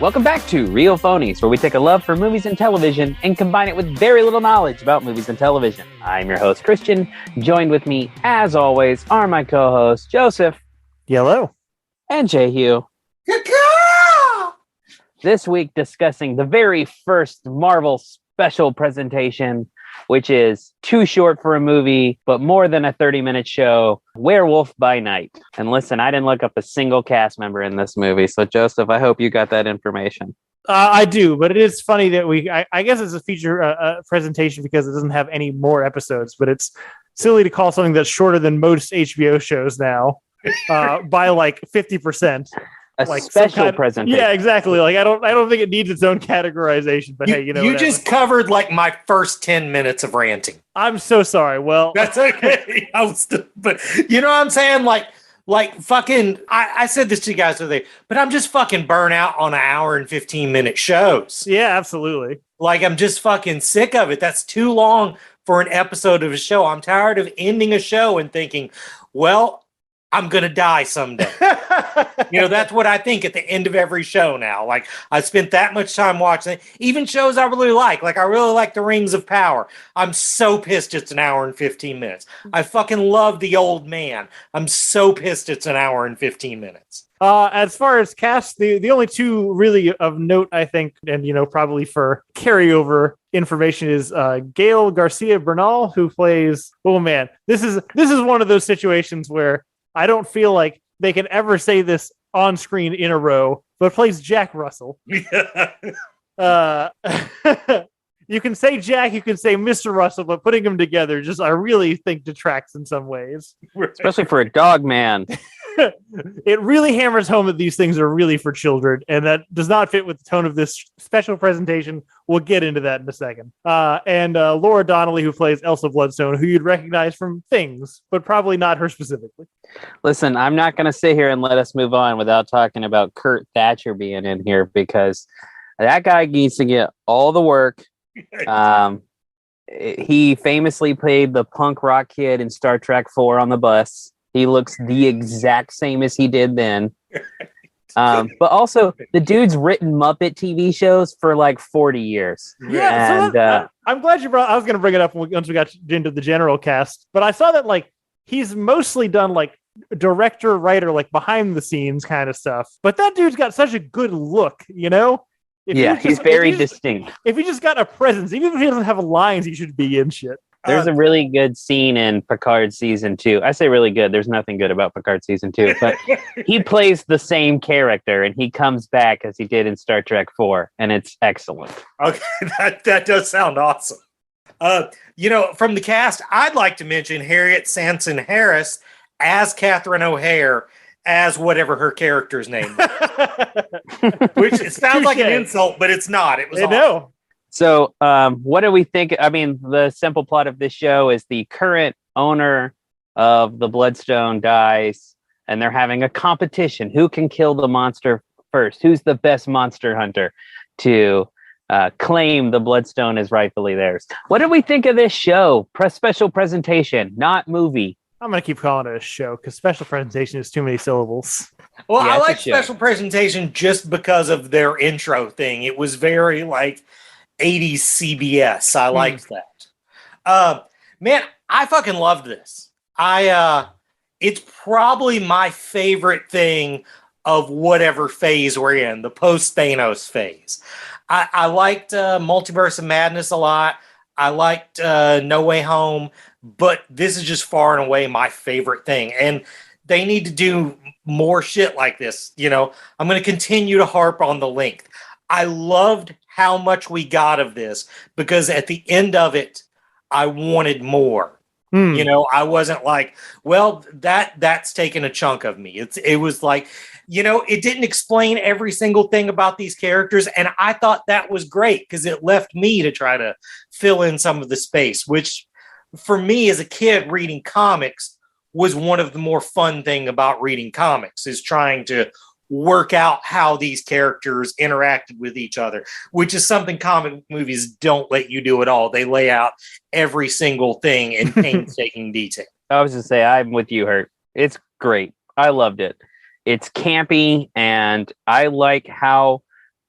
Welcome back to Real Phonies, where we take a love for movies and television and combine it with very little knowledge about movies and television. I'm your host, Christian. Joined with me, as always, are my co-hosts, Joseph. Yellow. And Jehu. This week discussing the very first Marvel special presentation, which is too short for a movie, but more than a 30-minute show, Werewolf by Night. And listen, I didn't look up a single cast member in this movie, so Joseph, I hope you got that information. I do, but it is funny that I guess it's a feature presentation because it doesn't have any more episodes, but it's silly to call something that's shorter than most HBO shows now by like 50%. Like special presentation. Yeah, exactly. Like I don't think it needs its own categorization. But hey, you whatever. Just covered like my first 10 minutes of ranting. I'm so sorry. Well, that's okay. But you know what I'm saying? Like fucking. I said this to you guys today, but I'm just fucking burnt out on an hour and 15-minute shows. Yeah, absolutely. Like I'm just fucking sick of it. That's too long for an episode of a show. I'm tired of ending a show and thinking, well, I'm going to die someday. That's what I think at the end of every show now. Like, I spent that much time watching it. Even shows I really like. Like, I really like The Rings of Power. I'm so pissed it's an hour and 15 minutes. I fucking love The Old Man. I'm so pissed it's an hour and 15 minutes. As far as cast, the only two really of note, I think, and, probably for carryover information is Gail Garcia Bernal, who plays, oh man, this is one of those situations where I don't feel like they can ever say this on screen in a row, but plays Jack Russell. You can say Jack, you can say Mr. Russell, but putting them together I really think detracts in some ways. Especially for a dog man. It really hammers home that these things are really for children, and that does not fit with the tone of this special presentation. We'll get into that in a second. And Laura Donnelly, who plays Elsa Bloodstone, who you'd recognize from Things, but probably not her specifically. Listen, I'm not going to sit here and let us move on without talking about Kurt Thatcher being in here, because that guy needs to get all the work. He famously played the punk rock kid in Star Trek 4 on the bus. He looks the exact same as he did then. But also, the dude's written Muppet TV shows for like 40 years. Yeah, and, I'm glad you brought. I was going to bring it up once we got into the general cast, but I saw that like he's mostly done like director, writer, like behind the scenes kind of stuff. But that dude's got such a good look, he's very distinct. If he just got a presence, even if he doesn't have lines, he should be in shit. There's a really good scene in Picard season 2. I say really good. There's nothing good about Picard season 2, but he plays the same character and he comes back as he did in Star Trek 4, and it's excellent. Okay, that does sound awesome. From the cast, I'd like to mention Harriet Sanson Harris as Catherine O'Hare, as whatever her character's name was. Which it sounds like an insult, but it's not. It was awesome. So what do we think? I mean, the simple plot of this show is the current owner of the Bloodstone dies, and they're having a competition. Who can kill the monster first? Who's the best monster hunter to claim the Bloodstone is rightfully theirs? What do we think of this show? Special presentation, not movie. I'm going to keep calling it a show because special presentation is too many syllables. Well, yeah, I like special presentation just because of their intro thing. It was very like 80s CBS. I liked that. Man, I fucking loved this. It's probably my favorite thing of whatever phase we're in, the post-Thanos phase. I liked Multiverse of Madness a lot. I liked No Way Home, but this is just far and away my favorite thing. And they need to do more shit like this. I'm going to continue to harp on the length. I loved how much we got of this because at the end of it, I wanted more. I wasn't like, well, that's taken a chunk of me. It was like, it didn't explain every single thing about these characters. And I thought that was great because it left me to try to fill in some of the space, which for me as a kid reading comics was one of the more fun thing about reading comics is trying to work out how these characters interacted with each other, which is something comic movies don't let you do at all. They lay out every single thing in painstaking detail. I was to say, I'm with you, Hurt. It's great. I loved it. It's campy, and I like how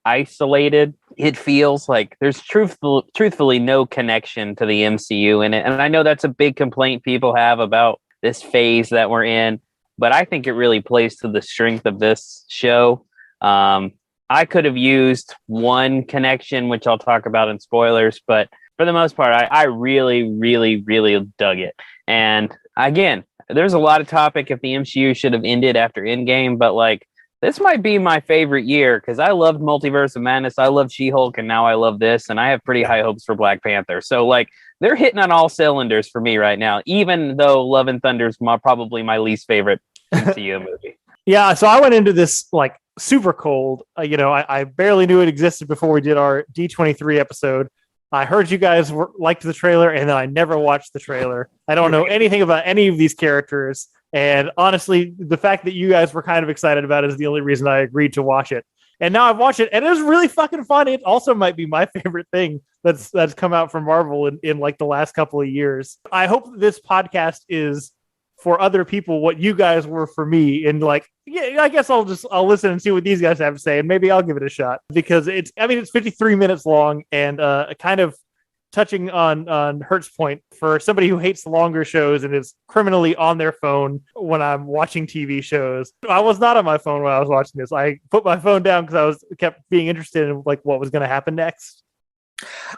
isolated. It feels like there's truthfully no connection to the MCU in it. And I know that's a big complaint people have about this phase that we're in, but I think it really plays to the strength of this show. I could have used one connection, which I'll talk about in spoilers, but for the most part, I really, really, really dug it. And again, there's a lot of topic if the MCU should have ended after Endgame, but like, this might be my favorite year because I loved Multiverse of Madness. I love She-Hulk, and now I love this, and I have pretty high hopes for Black Panther. So, like, they're hitting on all cylinders for me right now, even though Love and Thunder is probably my least favorite MCU movie. Yeah, so I went into this like super cold. I barely knew it existed before we did our D23 episode. I heard you guys liked the trailer, and then I never watched the trailer. I don't know anything about any of these characters. And honestly, the fact that you guys were kind of excited about it is the only reason I agreed to watch it. And now I've watched it, and it was really fucking fun. It also might be my favorite thing that's come out from Marvel in like the last couple of years. I hope this podcast is for other people what you guys were for me. And like, yeah, I guess I'll listen and see what these guys have to say, and maybe I'll give it a shot because it's 53 minutes long and kind of touching on Hert's point, for somebody who hates longer shows and is criminally on their phone when I'm watching TV shows. I was not on my phone when I was watching this. I put my phone down because I kept being interested in like what was going to happen next.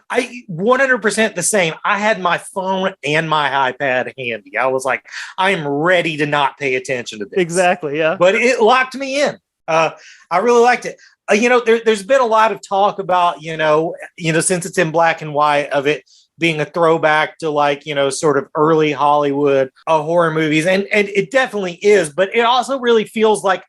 I 100% the same. I had my phone and my iPad handy. I was like, I am ready to not pay attention to this. Exactly, yeah. But it locked me in. I really liked it. There's been a lot of talk about, since it's in black and white, of it being a throwback to like, sort of early Hollywood horror movies. And it definitely is. But it also really feels like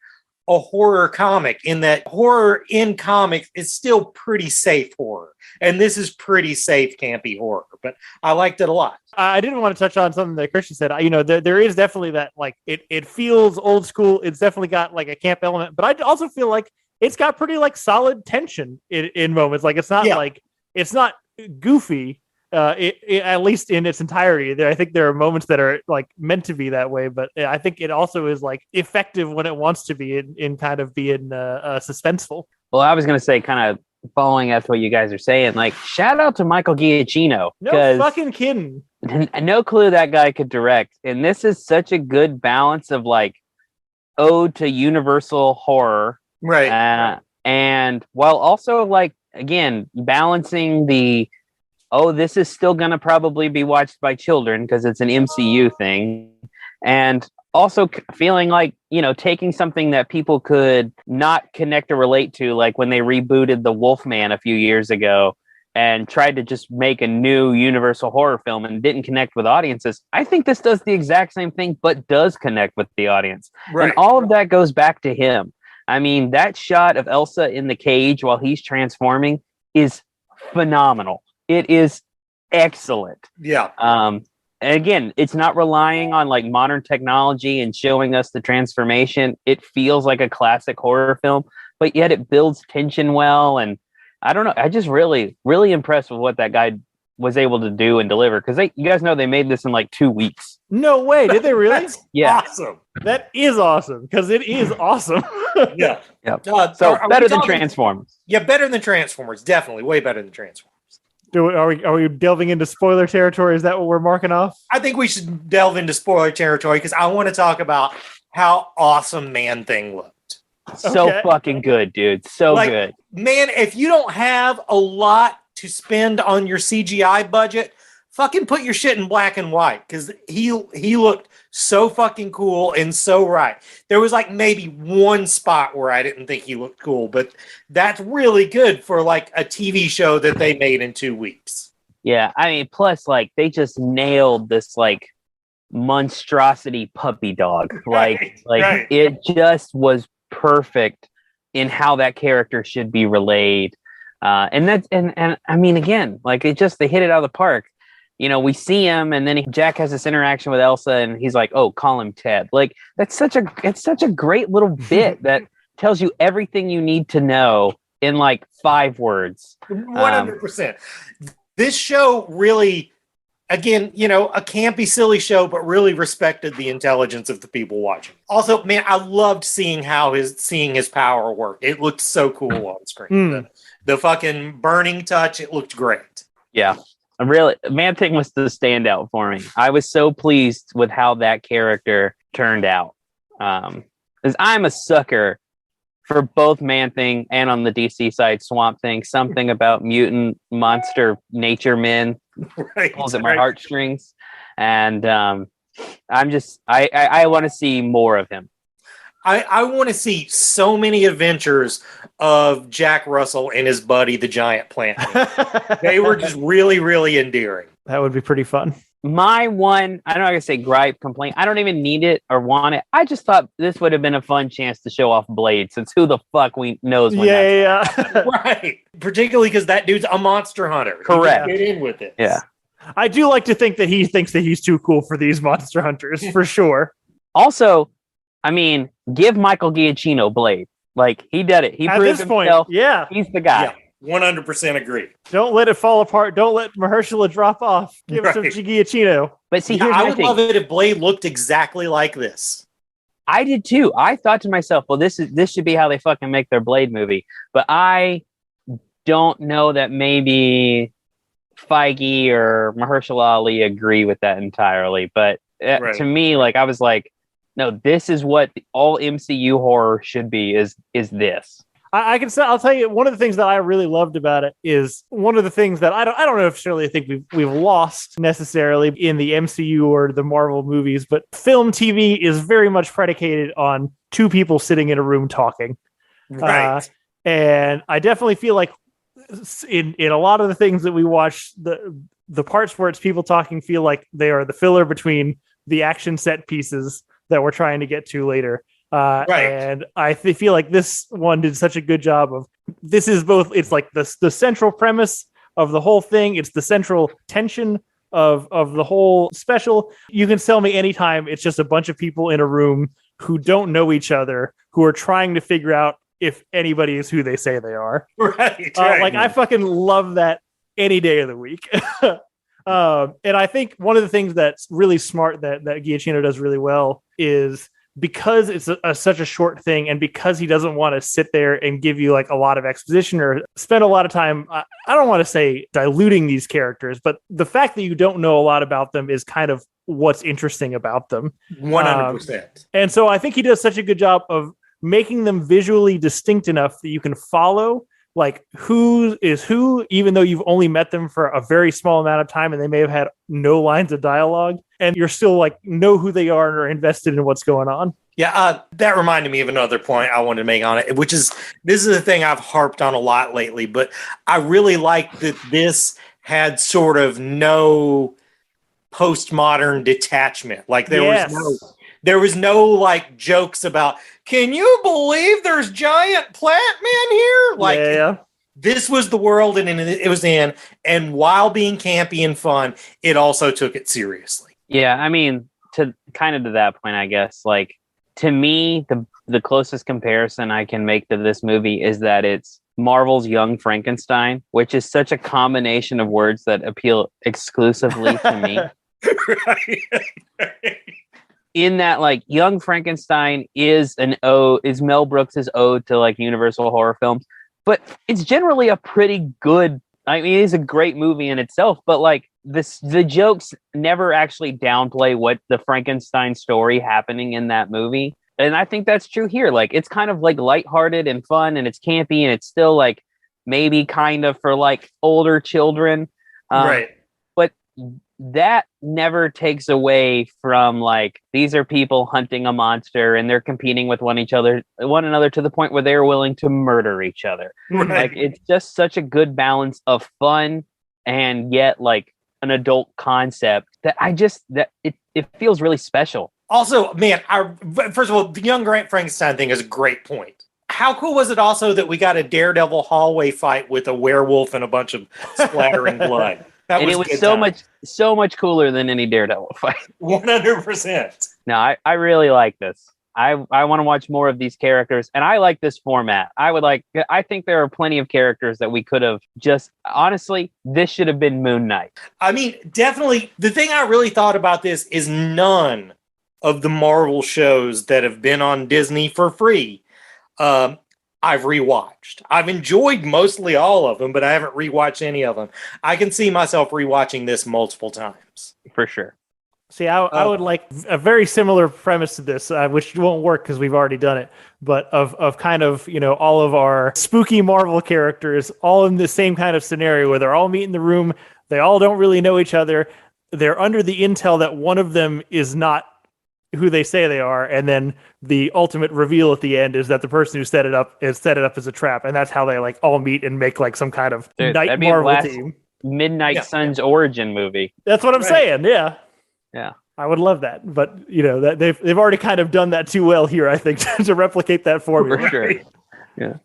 a horror comic, in that horror in comics is still pretty safe horror. And this is pretty safe, campy horror. But I liked it a lot. I didn't want to touch on something that Christian said. There is definitely that, like, it feels old school. It's definitely got like a camp element. But I also feel like it's got pretty like solid tension in moments. Like it's not like it's not goofy, at least in its entirety. I think there are moments that are like meant to be that way, but I think it also is like effective when it wants to be in kind of being suspenseful. Well, I was going to say, kind of following after what you guys are saying, like shout out to Michael Giacchino. No fucking kidding. No clue that guy could direct, and this is such a good balance of like ode to universal horror. Right. And while also like, again, balancing this is still going to probably be watched by children because it's an MCU thing. And also feeling like, taking something that people could not connect or relate to, like when they rebooted The Wolfman a few years ago and tried to just make a new universal horror film and didn't connect with audiences. I think this does the exact same thing, but does connect with the audience. Right. And all of that goes back to him. I mean, that shot of Elsa in the cage while he's transforming is phenomenal. It is excellent. Yeah. And again, it's not relying on like modern technology and showing us the transformation. It feels like a classic horror film, but yet it builds tension well. And I don't know, I just really, really impressed with what that guy was able to do and deliver. Because you guys know they made this in like 2 weeks. No way. Did they really? Yeah. Awesome. That is awesome because it is awesome. Yeah. So better than Transformers. Yeah, better than Transformers. Definitely. Way better than Transformers. Are we delving into spoiler territory? Is that what we're marking off? I think we should delve into spoiler territory because I want to talk about how awesome Man-Thing looked. So fucking good, dude. So good. Man, if you don't have a lot to spend on your CGI budget, fucking put your shit in black and white because he looked so fucking cool and so right. There was like maybe one spot where I didn't think he looked cool, but that's really good for like a TV show that they made in 2 weeks. Yeah, I mean, plus like they just nailed this like monstrosity puppy dog. Like it just was perfect in how that character should be relayed. And I mean, again, like they hit it out of the park. We see him, and then Jack has this interaction with Elsa, and he's like, "Oh, call him Ted." Like it's such a great little bit that tells you everything you need to know in like 5 words. 100%. This show really Again, a campy, silly show, but really respected the intelligence of the people watching. Also, man, I loved seeing his power work. It looked so cool on screen. The fucking burning touch, it looked great. Yeah. Man-Thing was the standout for me. I was so pleased with how that character turned out. Because I'm a sucker for both Man-Thing and on the DC side, Swamp Thing. Something about mutant monster nature men pulls at my heartstrings. And I want to see more of him. I want to see so many adventures of Jack Russell and his buddy, the giant plant. They were just really, really endearing. That would be pretty fun. My one, I don't know, I can say gripe, complaint. I don't even need it or want it. I just thought this would have been a fun chance to show off Blade, since who the fuck knows when Yeah. Right. Particularly because that dude's a monster hunter. Correct. Get in with it. Yeah. I do like to think that he thinks that he's too cool for these monster hunters, for sure. Also, I mean, give Michael Giacchino Blade. Like, he did it. He At proved this point, himself. yeah. He's the guy. Yeah. 100% agree. Don't let it fall apart. Don't let Mahershala drop off. Give it to Giacchino. But see, here's I my would thing. love it if Blade looked exactly like this. I did too. I thought to myself, well, this should be how they fucking make their Blade movie. But I don't know that maybe Feige or Mahershala Ali agree with that entirely. But to me, like, I was like, no, this is what all MCU horror should be. Is this? I can say, I'll tell you, one of the things that I really loved about it is one of the things that I don't necessarily think we've lost necessarily in the MCU or the Marvel movies, but film TV is very much predicated on two people sitting in a room talking. Right. And I definitely feel like in a lot of the things that we watch, the parts where it's people talking feel like they are the filler between the action set pieces that we're trying to get to later. And I feel like this one did such a good job of, this is both, it's like the central premise of the whole thing. It's the central tension of the whole special. You can sell me anytime. It's just a bunch of people in a room who don't know each other, who are trying to figure out if anybody is who they say they are. Right. Like, I fucking love that any day of the week. And I think one of the things that's really smart that Giacchino does really well is, because it's such a short thing, and because he doesn't want to sit there and give you like a lot of exposition or spend a lot of time, I don't want to say diluting these characters, but the fact that you don't know a lot about them is kind of what's interesting about them. 100%. And so I think he does such a good job of making them visually distinct enough that you can follow like who is who, even though you've only met them for a very small amount of time and they may have had no lines of dialogue, and you're still like know who they are and are invested in what's going on. Yeah, that reminded me of another point I wanted to make on it, which is, this is a thing I've harped on a lot lately, but I really like that this had sort of no postmodern detachment. Like there was no like jokes about, can you believe there's giant plant men here? Like, this was the world and it was in, and while being campy and fun, it also took it seriously. Yeah, I mean, to that point, I guess, like, to me, the closest comparison I can make to this movie is that it's Marvel's Young Frankenstein, which is such a combination of words that appeal exclusively to me. In that, like, Young Frankenstein is Mel Brooks's ode to like Universal horror films, but it's generally a pretty good. I mean, it is a great movie in itself, but like the jokes never actually downplay what the Frankenstein story happening in that movie, and I think that's true here. Like, it's kind of like lighthearted and fun, and it's campy, and it's still like maybe kind of for like older children, right? But that never takes away from like, these are people hunting a monster and they're competing with one another to the point where they're willing to murder each other. Right. Like, it's just such a good balance of fun and yet like an adult concept that it feels really special. Also, man, first of all, the Young Frankenstein thing is a great point. How cool was it also that we got a Daredevil hallway fight with a werewolf and a bunch of splattering blood? And it was so much cooler than any Daredevil fight. 100%. No, I really like this. I want to watch more of these characters, and I like this format. I think there are plenty of characters that we could have just, honestly, this should have been Moon Knight. I mean, definitely. The thing I really thought about this is none of the Marvel shows that have been on Disney for free, I've rewatched. I've enjoyed mostly all of them, but I haven't rewatched any of them. I can see myself rewatching this multiple times. For sure. See, I would like a very similar premise to this, which won't work because we've already done it, but of kind of, all of our spooky Marvel characters all in the same kind of scenario where they're all meet in the room. They all don't really know each other. They're under the intel that one of them is not who they say they are, and then the ultimate reveal at the end is that the person who set it up as a trap, and that's how they like all meet and make like some kind of night Marvel team. Midnight Suns origin movie. That's what I'm saying. Yeah. Yeah. I would love that, but that they've already kind of done that too well here, I think, to replicate that formula. For sure. Yeah.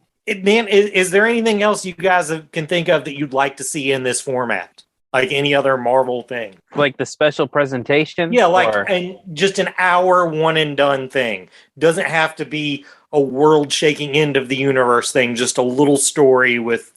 Man, is there anything else you guys can think of that you'd like to see in this format? Like any other Marvel thing? Like the special presentation? Yeah, and just an hour one and done thing. Doesn't have to be a world shaking end of the universe thing, just a little story with,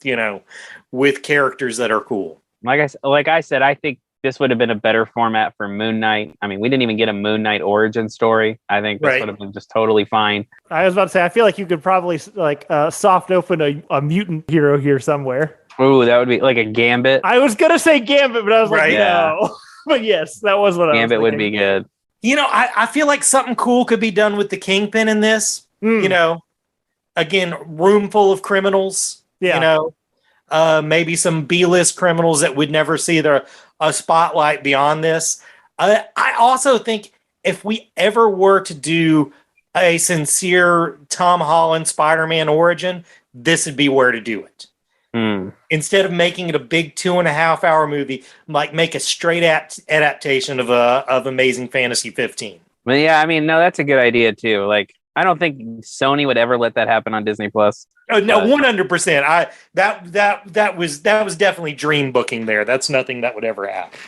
with characters that are cool. Like I said, I think this would have been a better format for Moon Knight. I mean, we didn't even get a Moon Knight origin story. I think this would have been just totally fine. I was about to say, I feel like you could probably soft open a mutant hero here somewhere. Ooh, that would be like a Gambit. I was going to say Gambit, but I was like, no. But yes, that was what I was thinking. Gambit would be good. I feel like something cool could be done with the Kingpin in this. Again, room full of criminals. Yeah. Maybe some B-list criminals that would never see a spotlight beyond this. I also think if we ever were to do a sincere Tom Holland Spider-Man origin, this would be where to do it. Instead of making it a big 2.5 hour movie, like make a straight adaptation of Amazing Fantasy 15. But yeah, I mean, no, that's a good idea too. Like, I don't think Sony would ever let that happen on Disney Plus. Oh no, 100%. That was definitely dream booking there. That's nothing that would ever happen.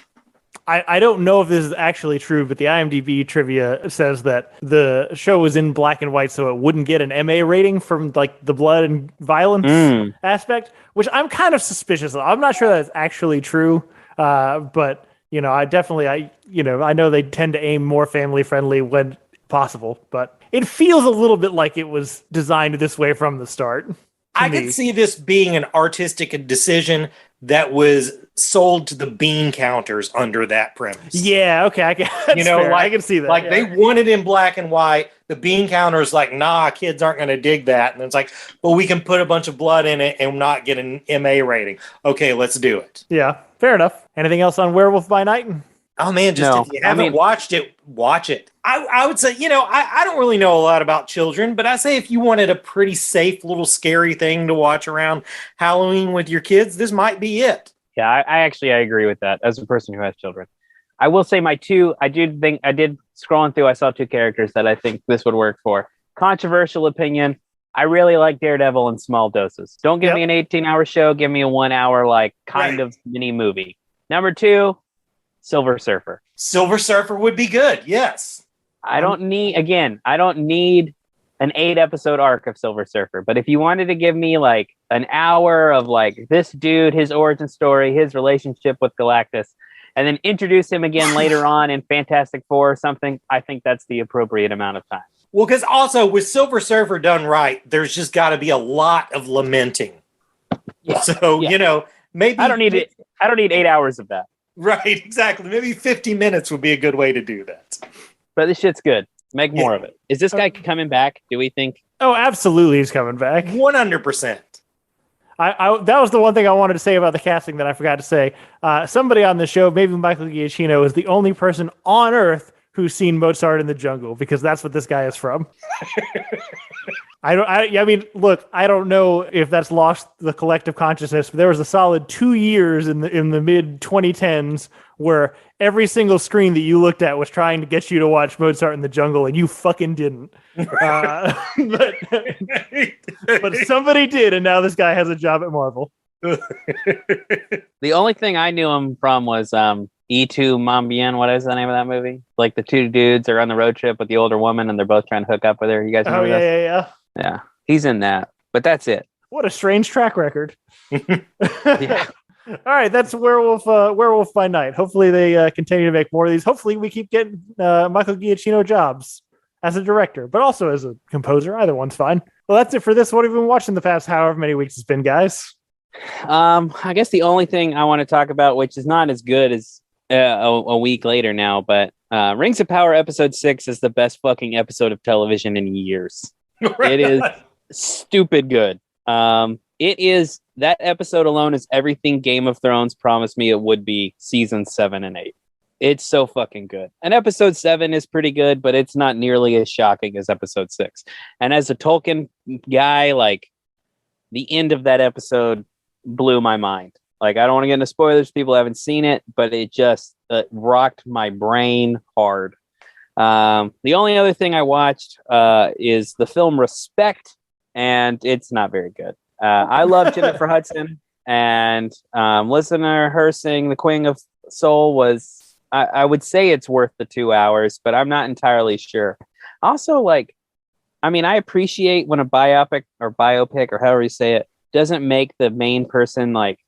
I don't know if this is actually true, but the IMDb trivia says that the show was in black and white, so it wouldn't get an MA rating from like the blood and violence aspect, which I'm kind of suspicious of. I'm not sure that's actually true, but I know they tend to aim more family friendly when possible, but it feels a little bit like it was designed this way from the start. I could see this being an artistic decision that was sold to the bean counters under that premise. Yeah, okay, I can see that. Like they wanted in black and white. The bean counters like, nah, kids aren't going to dig that. And it's like, but we can put a bunch of blood in it and not get an MA rating. Okay, let's do it. Yeah, fair enough. Anything else on Werewolf by Night? Oh man, if you haven't watched it, watch it. I would say, I don't really know a lot about children, but I say if you wanted a pretty safe little scary thing to watch around Halloween with your kids, this might be it. Yeah, I agree with that as a person who has children. I will say I did scrolling through, I saw two characters that I think this would work for. Controversial opinion. I really like Daredevil in small doses. Don't give me an 18-hour show. Give me a 1 hour, kind of mini movie. Number 2, Silver Surfer. Silver Surfer would be good. Yes. I don't need an 8-episode arc of Silver Surfer, but if you wanted to give me an hour of this dude, his origin story, his relationship with Galactus, and then introduce him again later on in Fantastic Four or something, I think that's the appropriate amount of time. Well, because also with Silver Surfer done right, there's just got to be a lot of lamenting. Yeah. So, maybe I don't need 8 hours of that. Right, exactly. Maybe 50 minutes would be a good way to do that. But this shit's good. Make more of it. Is this guy coming back, do we think? Oh, absolutely he's coming back. 100%. That was the one thing I wanted to say about the casting that I forgot to say. Somebody on the show, maybe Michael Giacchino, is the only person on Earth who's seen Mozart in the Jungle, because that's what this guy is from. I mean, look, I don't know if that's lost the collective consciousness, but there was a solid 2 years in the mid 2010s where every single screen that you looked at was trying to get you to watch Mozart in the Jungle, and you fucking didn't. But somebody did, and now this guy has a job at Marvel. The only thing I knew him from was E2 Mom Bien. What is the name of that movie? Like the two dudes are on the road trip with the older woman and they're both trying to hook up with her. You guys remember this? Yeah. Yeah. He's in that. But that's it. What a strange track record. Yeah. All right, that's Werewolf by Night. Hopefully they continue to make more of these. Hopefully we keep getting Michael Giacchino jobs as a director, but also as a composer. Either one's fine. Well, that's it for this. What have you been watching the past however many weeks it's been, guys? I guess the only thing I want to talk about, which is not as good as a week later now, but Rings of Power episode 6 is the best fucking episode of television in years. It is stupid good. That episode alone is everything Game of Thrones promised me it would be season 7 and 8. It's so fucking good. And episode 7 is pretty good, but it's not nearly as shocking as episode 6. And as a Tolkien guy, like, the end of that episode blew my mind. Like, I don't want to get into spoilers. People haven't seen it, but it just rocked my brain hard. The only other thing I watched is the film Respect, and it's not very good. I love Jennifer Hudson, and listening to her sing The Queen of Soul was, I would say it's worth the 2 hours, but I'm not entirely sure. Also, like, I mean, I appreciate when a biopic or however you say it doesn't make the main person like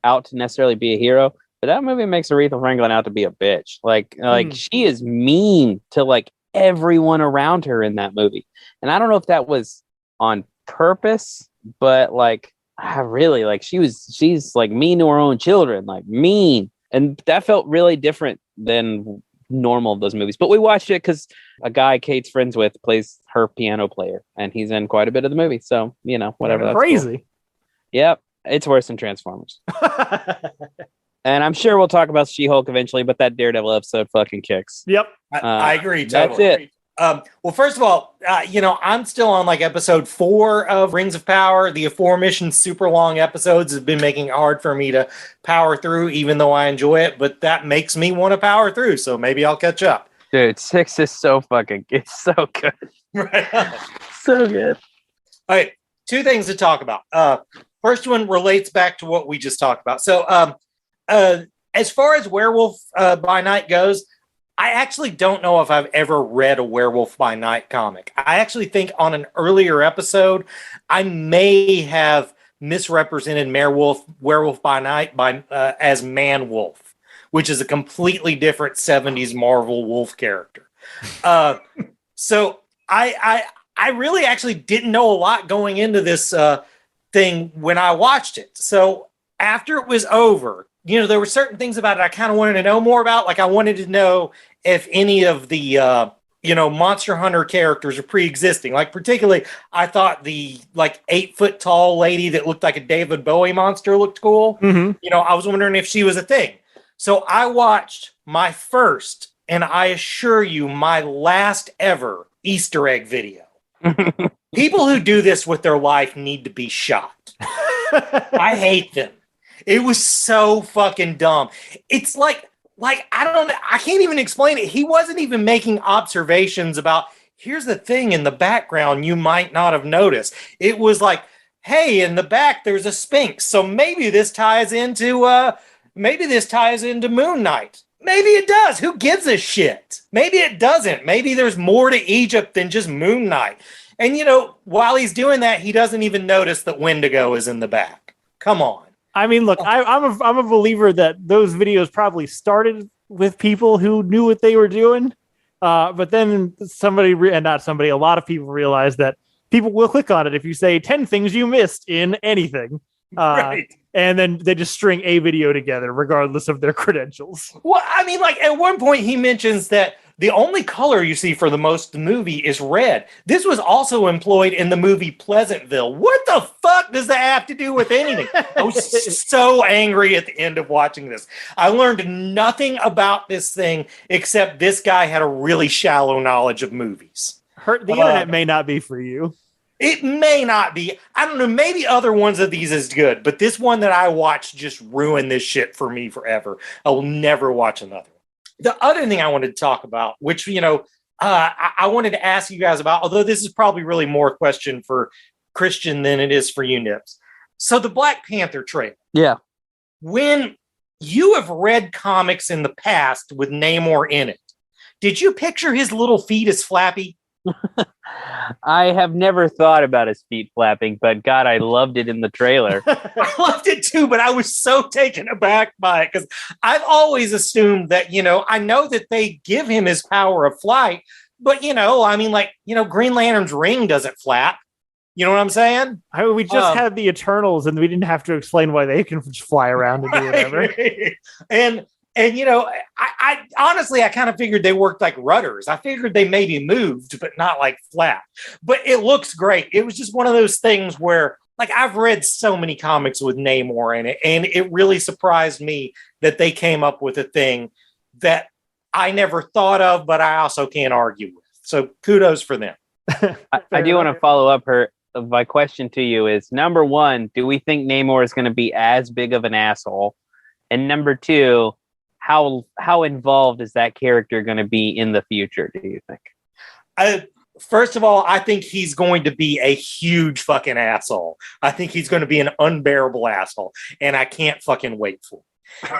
out to necessarily be a hero, but that movie makes Aretha Franklin out to be a bitch. Like she is mean to like everyone around her in that movie, and I don't know if that was on purpose, but like I really like she's like mean to her own children, like mean, and that felt really different than normal of those movies. But we watched it because a guy Kate's friends with plays her piano player, and he's in quite a bit of the movie. So you know, whatever. That's crazy. Cool. Yep, it's worse than Transformers. And I'm sure we'll talk about She-Hulk eventually, but that Daredevil episode fucking kicks. Yep, I agree. Totally. That's it. Well, first of all, I'm still on like episode 4 of Rings of Power. The aforementioned super long episodes have been making it hard for me to power through, even though I enjoy it. But that makes me want to power through, so maybe I'll catch up. Dude, 6 is so fucking, it's so good. Right. So good. All right, 2 things to talk about. First one relates back to what we just talked about. So, as far as Werewolf by Night goes, I actually don't know if I've ever read a Werewolf by Night comic. I actually think on an earlier episode, I may have misrepresented Werewolf by Night as Man Wolf, which is a completely different 70s Marvel wolf character. So I really actually didn't know a lot going into this thing when I watched it. So after it was over, there were certain things about it I kind of wanted to know more about. Like I wanted to know if any of the, Monster Hunter characters are pre-existing. Like particularly, I thought the like 8-foot tall lady that looked like a David Bowie monster looked cool. Mm-hmm. I was wondering if she was a thing. So I watched my first, and I assure you, my last ever Easter egg video. People who do this with their life need to be shot. I hate them. It was so fucking dumb. It's like I can't even explain it. He wasn't even making observations about, here's the thing in the background you might not have noticed. It was like, hey, in the back there's a Sphinx, so maybe this ties into Moon Knight. Maybe it does. Who gives a shit? Maybe it doesn't. Maybe there's more to Egypt than just Moon Knight. And while he's doing that, he doesn't even notice that Wendigo is in the back. Come on. I mean, look, I'm a believer that those videos probably started with people who knew what they were doing, but then a lot of people realized that people will click on it if you say 10 things you missed in anything, Right. And then they just string a video together regardless of their credentials. Well, I mean, like at one point he mentions that the only color you see for the most of the movie is red. This was also employed in the movie Pleasantville. What the fuck does that have to do with anything? I was so angry at the end of watching this. I learned nothing about this thing except this guy had a really shallow knowledge of movies. The internet may not be for you. It may not be. I don't know. Maybe other ones of these is good, but this one that I watched just ruined this shit for me forever. I will never watch another one. The other thing I wanted to talk about, which, I wanted to ask you guys about, although this is probably really more a question for Christian than it is for you, Nips. So the Black Panther trailer. Yeah. When you have read comics in the past with Namor in it. Did you picture his little feet as flappy? I have never thought about his feet flapping, but God, I loved it in the trailer. I loved it too, but I was so taken aback by it because I've always assumed that, I know that they give him his power of flight, but, Green Lantern's ring doesn't flap. You know what I'm saying? We just had the Eternals, and we didn't have to explain why they can just fly around and do whatever. And I honestly, I kind of figured they worked like rudders. I figured they maybe moved, but not like flat. But it looks great. It was just one of those things where, like, I've read so many comics with Namor in it, and it really surprised me that they came up with a thing that I never thought of, but I also can't argue with. So kudos for them. I do want to follow up my question to you is, number one, do we think Namor is going to be as big of an asshole? And number two, how involved is that character going to be in the future, do you think? First of all, I think he's going to be a huge fucking asshole. I think he's going to be an unbearable asshole, and I can't fucking wait for it.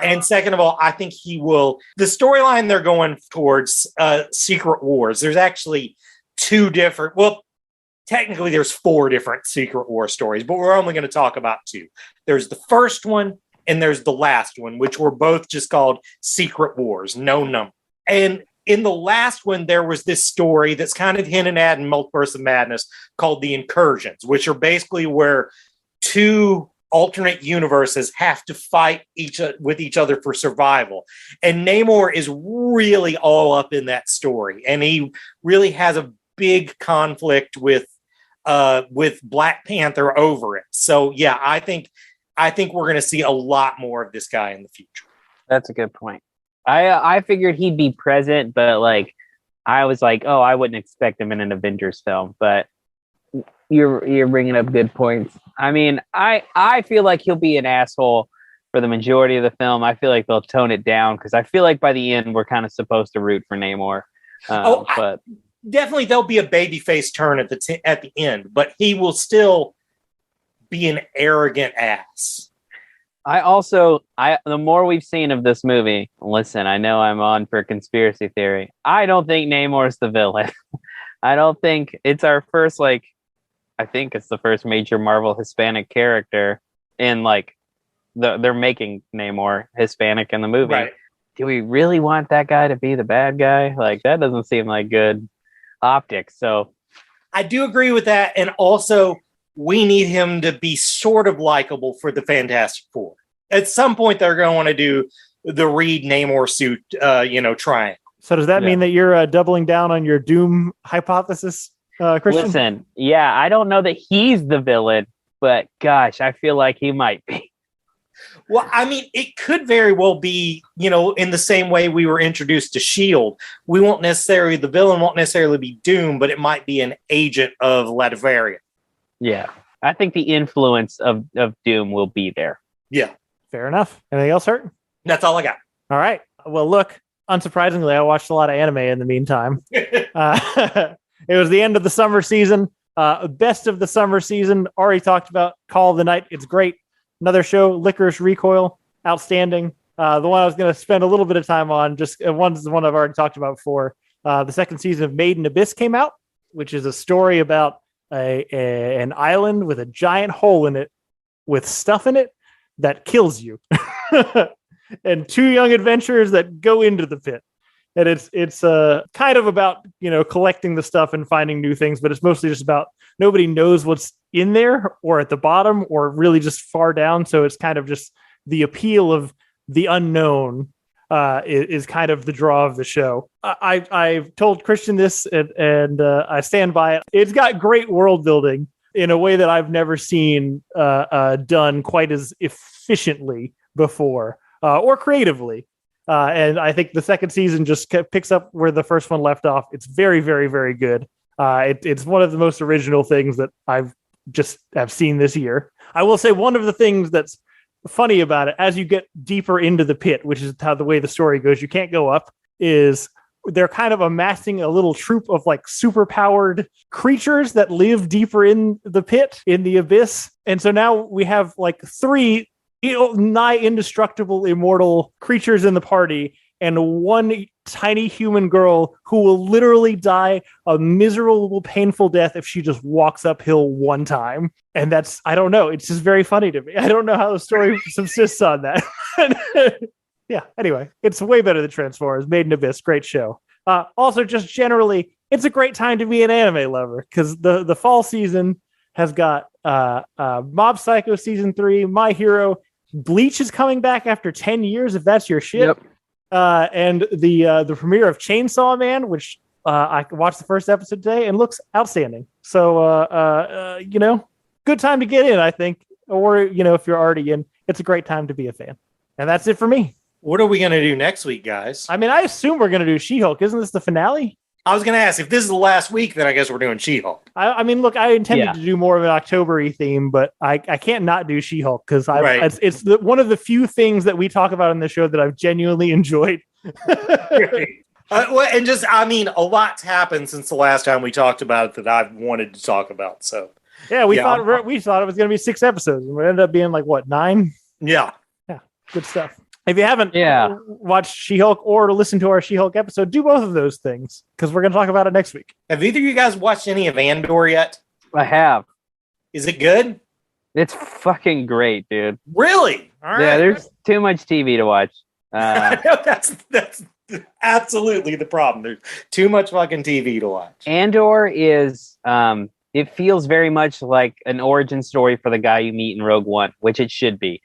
And second of all, I think he will. The storyline they're going towards, Secret Wars, there's actually technically there's 4 different Secret War stories, but we're only going to talk about 2. There's the first one, and there's the last one, which were both just called Secret Wars, no number. And in the last one, there was this story that's kind of hinted at in Multiverse of Madness called the Incursions, which are basically where 2 alternate universes have to fight with each other for survival. And Namor is really all up in that story. And he really has a big conflict with Black Panther over it. So yeah, I think we're going to see a lot more of this guy in the future. That's a good point. I figured he'd be present, but like I was like, oh, I wouldn't expect him in an Avengers film. But you're bringing up good points. I mean, I feel like he'll be an asshole for the majority of the film. I feel like they'll tone it down because I feel like by the end we're kind of supposed to root for Namor. But definitely there'll be a babyface turn at the end, but he will still be an arrogant ass. The more we've seen of this movie, listen, I know I'm on for conspiracy theory. I don't think Namor's the villain. I don't think it's our first, I think it's the first major Marvel Hispanic character in they're making Namor Hispanic in the movie. Right. Do we really want that guy to be the bad guy? That doesn't seem like good optics. So I do agree with that. And also, we need him to be sort of likable for the Fantastic Four. At some point, they're going to want to do the Reed Namor suit, triangle. So does that mean that you're doubling down on your Doom hypothesis, Christian? Listen, yeah, I don't know that he's the villain, but gosh, I feel like he might be. Well, I mean, it could very well be, in the same way we were introduced to S.H.I.E.L.D. The villain won't necessarily be Doom, but it might be an agent of Latveria. Yeah, I think the influence of Doom will be there. Yeah. Fair enough. Anything else, Hurt? That's all I got. All right. Well, look, unsurprisingly, I watched a lot of anime in the meantime. It was the end of the summer season. Best of the summer season. Already talked about Call of the Night. It's great. Another show, Licorice Recoil. Outstanding. The one I was going to spend a little bit of time on, one's the one I've already talked about before. The second season of Made in Abyss came out, which is a story about an island with a giant hole in it with stuff in it that kills you. And 2 young adventurers that go into the pit. And it's kind of about, collecting the stuff and finding new things, but it's mostly just about nobody knows what's in there or at the bottom or really just far down. So it's kind of just the appeal of the unknown is kind of the draw of the show. I've told Christian this and I stand by it. It's got great world building in a way that I've never seen done quite as efficiently before or creatively. And I think the second season just picks up where the first one left off. It's very, very, very good. It's one of the most original things that I've seen this year. I will say one of the things that's funny about it, as you get deeper into the pit, which is how the way the story goes, you can't go up, is they're kind of amassing a little troop of super powered creatures that live deeper in the pit, in the abyss. And so now we have 3 nigh indestructible, immortal creatures in the party, and one tiny human girl who will literally die a miserable, painful death if she just walks uphill one time. And that's, I don't know. It's just very funny to me. I don't know how the story subsists on that. Yeah, anyway, it's way better than Transformers. Made in Abyss, great show. Also, just generally, it's a great time to be an anime lover because the fall season has got Mob Psycho season 3, My Hero, Bleach is coming back after 10 years, if that's your shit. Yep. And the premiere of Chainsaw Man, which I watched the first episode today and looks outstanding. So, good time to get in, I think. Or, if you're already in, it's a great time to be a fan. And that's it for me. What are we going to do next week, guys? I mean, I assume we're going to do She-Hulk. Isn't this the finale? I was going to ask, if this is the last week, then I guess we're doing She-Hulk. I mean, look, I intended to do more of an October-y theme, but I can't not do She-Hulk because it's one of the few things that we talk about in the show that I've genuinely enjoyed. A lot's happened since the last time we talked about it that I've wanted to talk about. So yeah, we thought it was going to be 6 episodes, and we ended up being 9? Yeah, good stuff. If you haven't watched She-Hulk or listened to our She-Hulk episode, do both of those things because we're going to talk about it next week. Have either of you guys watched any of Andor yet? I have. Is it good? It's fucking great, dude. Really? All right. Yeah, there's too much TV to watch. That's absolutely the problem. There's too much fucking TV to watch. Andor is, it feels very much like an origin story for the guy you meet in Rogue One, which it should be.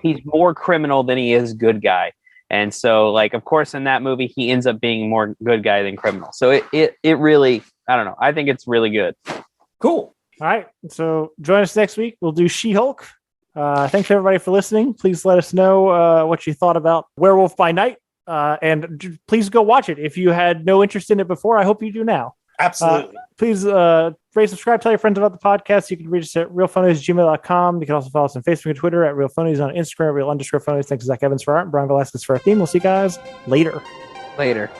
He's more criminal than he is good guy. And so, of course, in that movie, he ends up being more good guy than criminal. So it really, I don't know. I think it's really good. Cool. All right. So join us next week. We'll do She-Hulk. Thanks, everybody, for listening. Please let us know what you thought about Werewolf by Night. And please go watch it. If you had no interest in it before, I hope you do now. Absolutely. Please rate, subscribe, tell your friends about the podcast. You can reach us at realphonies@gmail.com. You can also follow us on Facebook and Twitter at realphonies, on Instagram, real_phonies. Thanks to Zach Evans for art and Brian Velasquez for our theme. We'll see you guys later. Later.